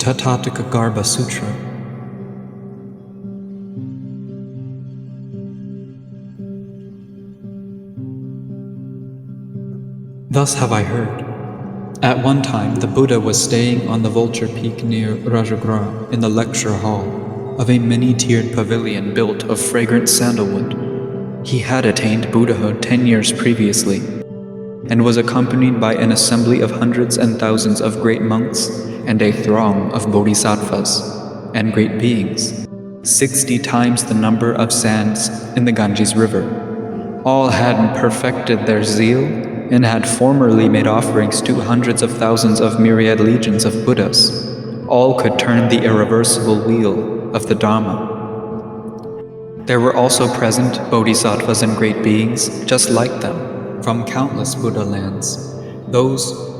Tathagatagarbha Sutra. Thus have I heard. At one time, the Buddha was staying on the vulture peak near Rajagriha in the lecture hall of a many-tiered pavilion built of fragrant sandalwood. He had attained Buddhahood 10 years previously and was accompanied by an assembly of hundreds and thousands of great monks and a throng of bodhisattvas and great beings, 60 times the number of sands in the Ganges River. All had perfected their zeal and had formerly made offerings to hundreds of thousands of myriad legions of Buddhas. All could turn the irreversible wheel of the Dharma. There were also present bodhisattvas and great beings just like them from countless Buddha lands, those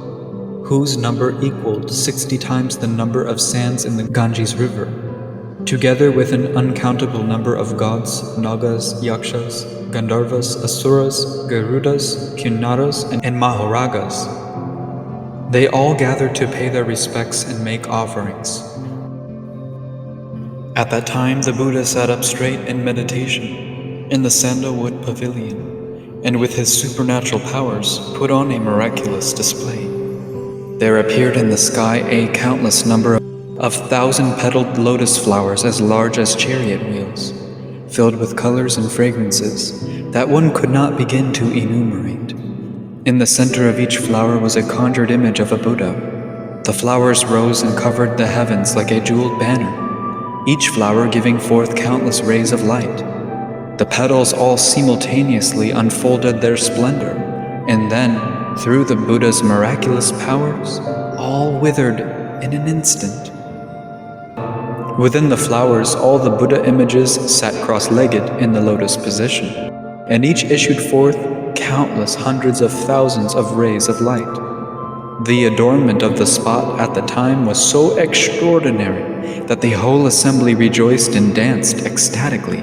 whose number equaled 60 times the number of sands in the Ganges River, together with an uncountable number of gods, nagas, yakshas, gandharvas, asuras, garudas, kinnaras, and maharagas. They all gathered to pay their respects and make offerings. At that time, the Buddha sat up straight in meditation in the sandalwood pavilion, and with his supernatural powers put on a miraculous display. There appeared in the sky a countless number of thousand-petaled lotus flowers as large as chariot wheels, filled with colors and fragrances that one could not begin to enumerate. In the center of each flower was a conjured image of a Buddha. The flowers rose and covered the heavens like a jeweled banner, each flower giving forth countless rays of light. The petals all simultaneously unfolded their splendor, and then, through the Buddha's miraculous powers, all withered in an instant. Within the flowers, all the Buddha images sat cross-legged in the lotus position, and each issued forth countless hundreds of thousands of rays of light. The adornment of the spot at the time was so extraordinary that the whole assembly rejoiced and danced ecstatically.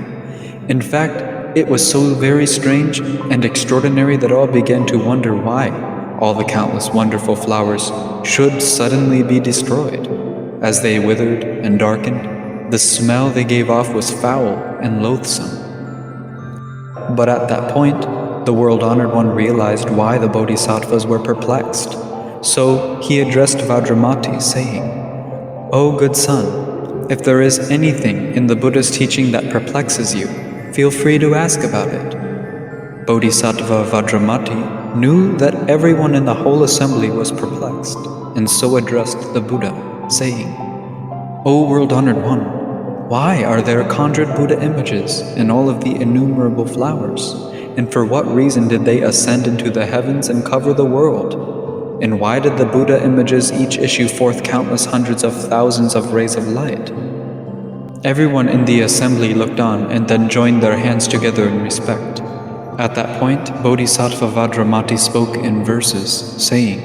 In fact, it was so very strange and extraordinary that all began to wonder why all the countless wonderful flowers should suddenly be destroyed. As they withered and darkened, the smell they gave off was foul and loathsome. But at that point, the world-honored one realized why the bodhisattvas were perplexed. So he addressed Vajramati, saying, "O good son, if there is anything in the Buddha's teaching that perplexes you, feel free to ask about it." Bodhisattva Vajramati knew that everyone in the whole assembly was perplexed, and so addressed the Buddha, saying, "O world-honored one, why are there conjured Buddha images in all of the innumerable flowers? And for what reason did they ascend into the heavens and cover the world? And why did the Buddha images each issue forth countless hundreds of thousands of rays of light?" Everyone in the assembly looked on and then joined their hands together in respect. At that point, Bodhisattva Vajramati spoke in verses, saying,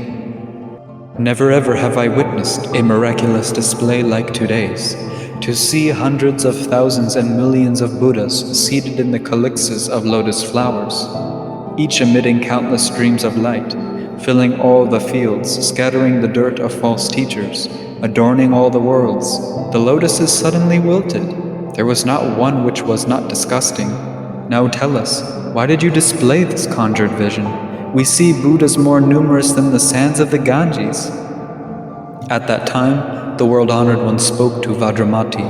"Never ever have I witnessed a miraculous display like today's, to see hundreds of thousands and millions of Buddhas seated in the calyxes of lotus flowers, each emitting countless streams of light, filling all the fields, scattering the dirt of false teachers, adorning all the worlds. The lotuses suddenly wilted. There was not one which was not disgusting. Now tell us, why did you display this conjured vision? We see Buddhas more numerous than the sands of the Ganges." At that time, the world-honored one spoke to Vajramati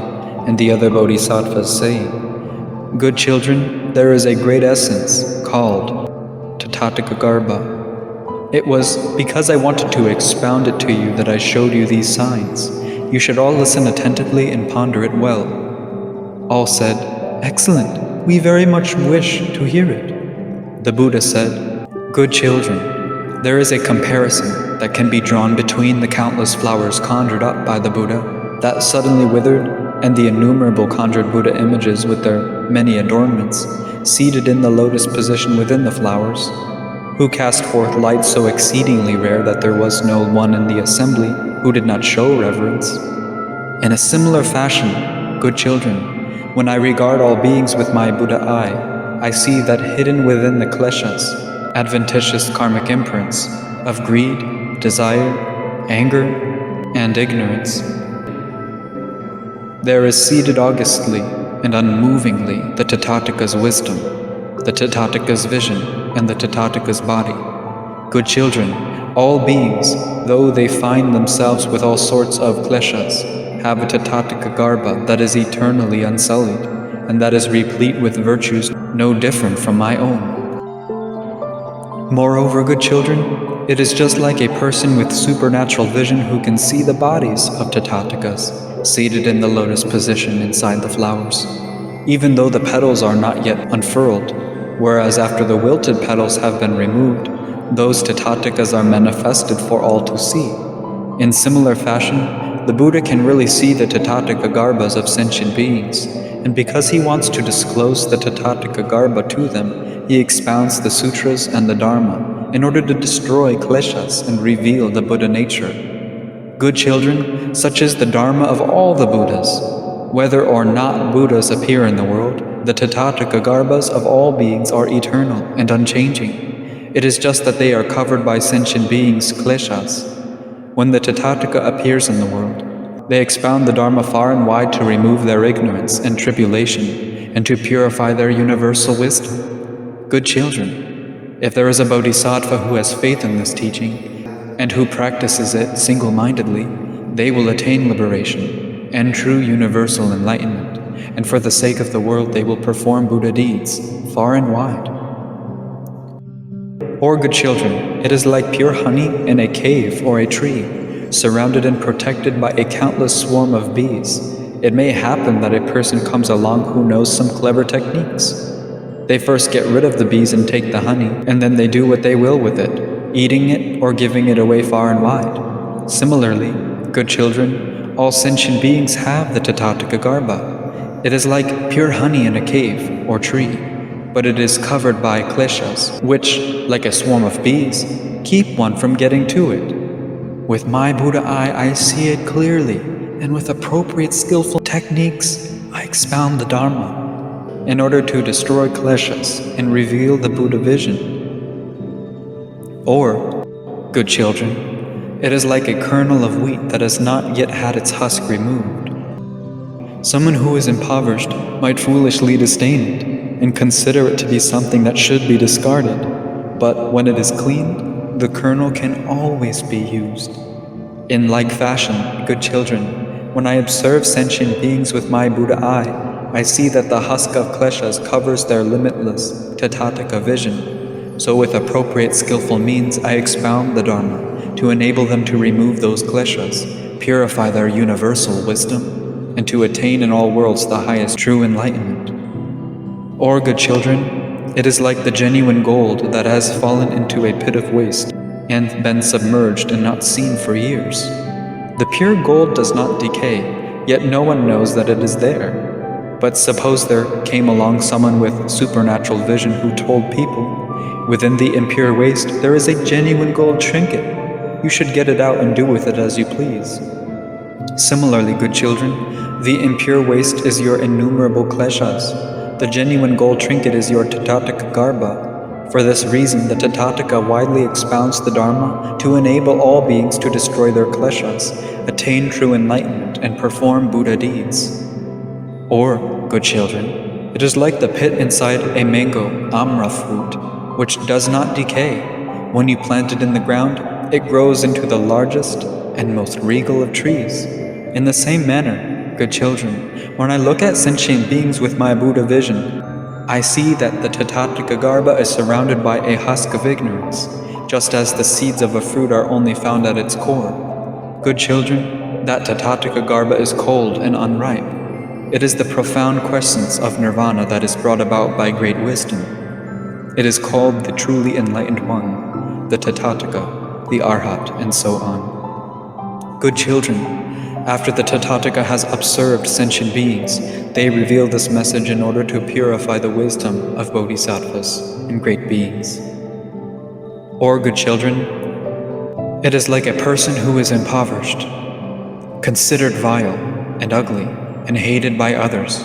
and the other bodhisattvas, saying, "Good children, there is a great essence called Tathagatagarbha. It was because I wanted to expound it to you that I showed you these signs. You should all listen attentively and ponder it well." All said, "Excellent, we very much wish to hear it." The Buddha said, "Good children, there is a comparison that can be drawn between the countless flowers conjured up by the Buddha that suddenly withered and the innumerable conjured Buddha images with their many adornments, seated in the lotus position within the flowers, who cast forth light so exceedingly rare that there was no one in the assembly who did not show reverence. In a similar fashion, good children, when I regard all beings with my Buddha eye, I see that hidden within the kleshas, adventitious karmic imprints of greed, desire, anger, and ignorance, There is seated augustly and unmovingly the Tathagataga's wisdom, the Tathagataga's vision, and the Tathagataga's body. Good children, all beings, though they find themselves with all sorts of kleshas, have a Tathagatagarbha that is eternally unsullied, and that is replete with virtues no different from my own. Moreover, good children, it is just like a person with supernatural vision who can see the bodies of Tathagatas seated in the lotus position inside the flowers, even though the petals are not yet unfurled, whereas after the wilted petals have been removed, those Tathagatas are manifested for all to see. In similar fashion, the Buddha can really see the Tathagatagarbhas of sentient beings, and because he wants to disclose the Tathagatagarbha to them, he expounds the sutras and the Dharma in order to destroy kleshas and reveal the Buddha nature. Good children, such is the Dharma of all the Buddhas. Whether or not Buddhas appear in the world, the Tathagatagarbhas of all beings are eternal and unchanging. It is just that they are covered by sentient beings' kleshas. When the Tathagatagarbha appears in the world, they expound the Dharma far and wide to remove their ignorance and tribulation and to purify their universal wisdom. Good children, if there is a bodhisattva who has faith in this teaching and who practices it single-mindedly, they will attain liberation and true universal enlightenment, and for the sake of the world they will perform Buddha deeds far and wide. Or, good children, it is like pure honey in a cave or a tree, surrounded and protected by a countless swarm of bees. It may happen that a person comes along who knows some clever techniques. They first get rid of the bees and take the honey, and then they do what they will with it, eating it or giving it away far and wide. Similarly, good children, all sentient beings have the Tathagatagarbha. It is like pure honey in a cave or tree, but it is covered by kleshas, which, like a swarm of bees, keep one from getting to it. With my Buddha eye, I see it clearly, and with appropriate skillful techniques, I expound the Dharma in order to destroy kleshas and reveal the Buddha vision. Or, good children, it is like a kernel of wheat that has not yet had its husk removed. Someone who is impoverished might foolishly disdain it and consider it to be something that should be discarded, but when it is cleaned, the kernel can always be used. In like fashion, good children, when I observe sentient beings with my Buddha eye, I see that the husk of kleshas covers their limitless Tathagatagarbha vision. So with appropriate skillful means, I expound the Dharma to enable them to remove those kleshas, purify their universal wisdom, and to attain in all worlds the highest true enlightenment. Or, good children, it is like the genuine gold that has fallen into a pit of waste and been submerged and not seen for years. The pure gold does not decay, yet no one knows that it is there. But suppose there came along someone with supernatural vision who told people, within the impure waste there is a genuine gold trinket. You should get it out and do with it as you please. Similarly, good children, the impure waste is your innumerable kleshas. The genuine gold trinket is your Tathagatagarbha. For this reason, the Tathagatagarbha widely expounds the Dharma to enable all beings to destroy their kleshas, attain true enlightenment, and perform Buddha deeds. Or, good children, it is like the pit inside a mango, amra fruit, which does not decay. When you plant it in the ground, it grows into the largest and most regal of trees. In the same manner, good children, when I look at sentient beings with my Buddha vision, I see that the Tathagatagarbha is surrounded by a husk of ignorance, just as the seeds of a fruit are only found at its core. Good children, that Tathagatagarbha is cold and unripe. It is the profound quiescence of nirvana that is brought about by great wisdom. It is called the truly enlightened one, the Tathagatagarbha, the Arhat, and so on. Good children, after the Tathagatagarbha has observed sentient beings, they reveal this message in order to purify the wisdom of bodhisattvas and great beings. Or, good children, it is like a person who is impoverished, considered vile and ugly, and hated by others,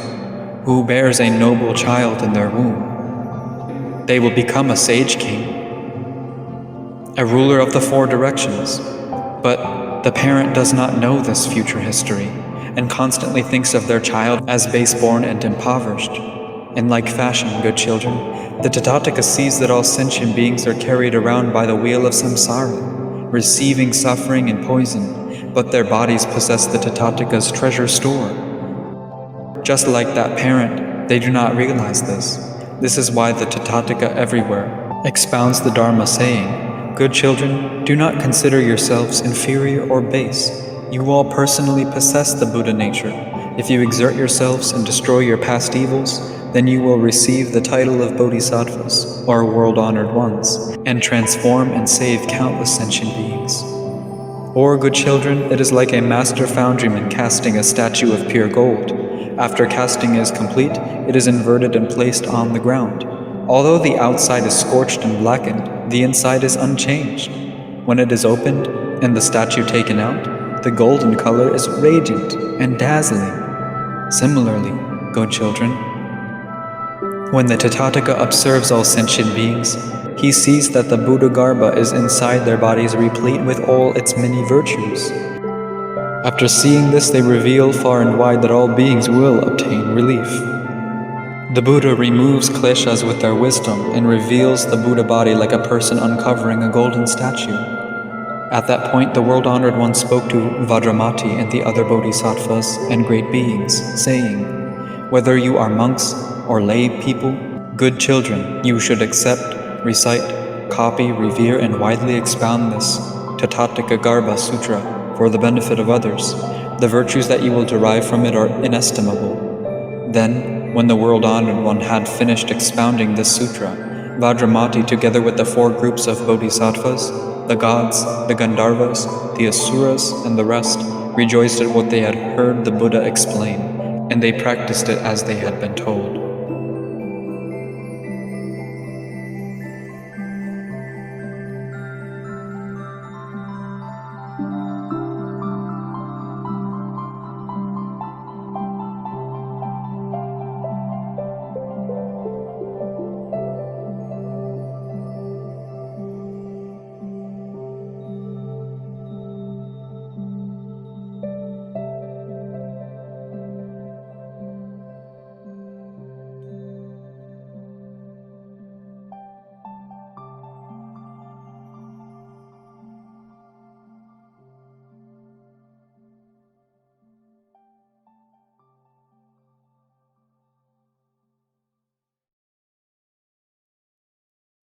who bears a noble child in their womb. They will become a sage king, a ruler of the four directions, but the parent does not know this future history, and constantly thinks of their child as base-born and impoverished. In like fashion, good children, the Tathagatagarbha sees that all sentient beings are carried around by the wheel of samsara, receiving suffering and poison, but their bodies possess the Tathagataga's treasure store. Just like that parent, they do not realize this. This is why the Tathagatagarbha everywhere expounds the Dharma, saying, "Good children, do not consider yourselves inferior or base. You all personally possess the Buddha nature. If you exert yourselves and destroy your past evils, then you will receive the title of Bodhisattvas, or world-honored ones, and transform and save countless sentient beings." Or, good children, it is like a master foundryman casting a statue of pure gold. After casting is complete, it is inverted and placed on the ground. Although the outside is scorched and blackened, the inside is unchanged. When it is opened and the statue taken out, the golden color is radiant and dazzling. Similarly, good children, when the Tathagatagarbha observes all sentient beings, he sees that the Buddha-garbha is inside their bodies, replete with all its many virtues. After seeing this, they reveal far and wide that all beings will obtain relief. The Buddha removes kleshas with their wisdom and reveals the Buddha body like a person uncovering a golden statue. At that point, the world-honored one spoke to Vajramati and the other bodhisattvas and great beings, saying, "Whether you are monks or lay people, good children, you should accept, recite, copy, revere, and widely expound this Tathagatagarbha Sutra for the benefit of others. The virtues that you will derive from it are inestimable." Then, when the world-honored one had finished expounding this sutra, Vajramati, together with the 4 groups of bodhisattvas, the gods, the Gandharvas, the Asuras, and the rest, rejoiced at what they had heard the Buddha explain, and they practiced it as they had been told.